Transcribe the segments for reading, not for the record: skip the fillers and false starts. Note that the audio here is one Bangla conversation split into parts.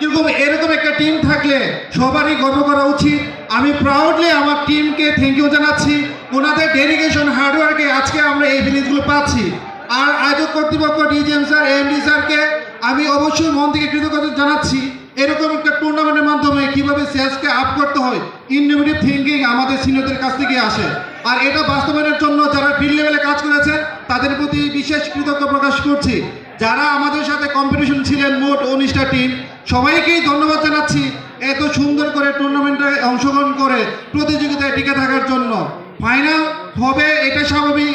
কিন্তু এরকম একটা টিম থাকলে সবারই গর্ব করা উচিত। আমি প্রাউডলি আমার টিমকে থ্যাংক ইউ জানাচ্ছি। ওনাদের ডেডিকেশন হার্ডওয়ার্কে আজকে আমরা এই ফিলিংসগুলো পাচ্ছি। আর আয়োজক কর্তৃপক্ষ ডিজিএম স্যার, এমডি স্যারকে আমি অবশ্যই মন থেকে কৃতজ্ঞতা জানাচ্ছি। এরকম একটা টুর্নামেন্টের মাধ্যমে কিভাবে সেলসকে আপ করতে হয়, ইনোভেটিভ থিঙ্কিং আমাদের সিনিয়রদের কাছ থেকে আসে। আর এটা বাস্তবায়নের জন্য যারা ফিল্ড লেভেলে কাজ করেছেন তাদের প্রতি বিশেষ কৃতজ্ঞতা প্রকাশ করছি। যারা আমাদের সাথে কম্পিটিশন ছিলেন, মোট 19টা টিম, সবাইকেই ধন্যবাদ জানাচ্ছি এত সুন্দর করে টুর্নামেন্টে অংশগ্রহণ করে প্রতিযোগিতায় টিকে থাকার জন্য। ফাইনাল হবে এটা স্বাভাবিক,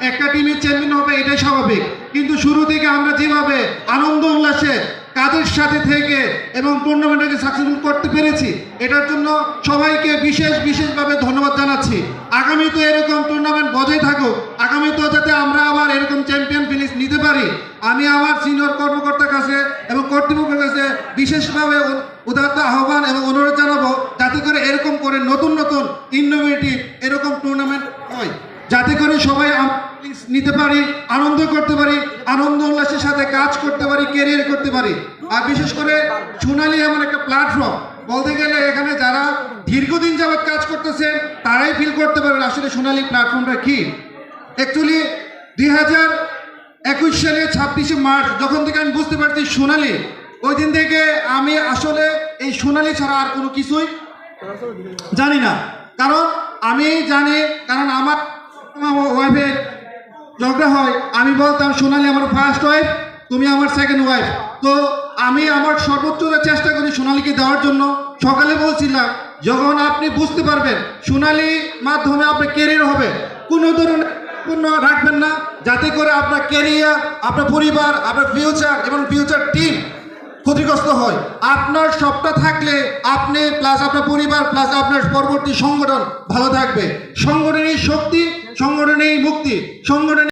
একটা টিমের চ্যাম্পিয়ন হবে এটাই স্বাভাবিক, কিন্তু শুরু থেকে আমরা যেভাবে আনন্দ উল্লাসে কাজের সাথে থেকে এবং টুর্নামেন্টকে সাকসেসফুল করতে পেরেছি, এটার জন্য সবাইকে বিশেষভাবে ধন্যবাদ জানাচ্ছি। আগামীতে এরকম টুর্নামেন্ট বজায় থাকুক, আগামীতেও যাতে আমরা আবার এরকম চ্যাম্পিয়ন ফিনিশ নিতে পারি। আমি আমার সিনিয়র কর্মকর্তার কাছে এবং কর্তৃপক্ষের কাছে বিশেষভাবে উদাত্ত আহ্বান এবং অনুরোধ জানাবো, যাতে করে এরকম করে নতুন ইনোভেটিভ এরকম টুর্নামেন্ট হয়, যাতে করে সবাই নিতে পারি, আনন্দ করতে পারি, আনন্দ উল্লাসের সাথে কাজ করতে পারি, ক্যারিয়ার করতে পারি। আর বিশেষ করে সোনালী এমন একটা প্ল্যাটফর্ম, বলতে গেলে এখানে যারা দীর্ঘদিন যাবৎ কাজ করতেছে তারাই ফিল করতে পারবেন আসলে সোনালী প্ল্যাটফর্মটা কি। অ্যাকচুয়ালি 2021 সালে 26শে মার্চ যখন থেকে আমি বুঝতে পারছি সোনালী, ওই দিন থেকে আমি আসলে এই সোনালী ছাড়া আর কোনো কিছুই জানি না। কারণ আমি জানি, কারণ আমার ওয়াইফের ঝগড়া হয়, আমি বলতাম সোনালী আমার ফার্স্ট ওয়াইফ, তুমি আমার সেকেন্ড ওয়াইফ। তো আমি আমার সর্বোচ্চ চেষ্টা করি সোনালীকে দেওয়ার জন্য। সকালে বলছিলাম, যখন আপনি বুঝতে পারবেন সোনালী মাধ্যমে আপনার ক্যারিয়ার হবে, কোনো ধরনের রাখবেন না, যাতে করে আপনার ক্যারিয়ার, আপনার পরিবার, আপনার ফিউচার এবং ফিউচার টিম ক্ষতিগ্রস্ত হয়। আপনার সবটা থাকলে আপনি প্লাস আপনার পরিবার প্লাস আপনার পরবর্তী সংগঠন ভালো থাকবে। সংগঠনের শক্তি, সংগঠনের মুক্তি, সংগঠনের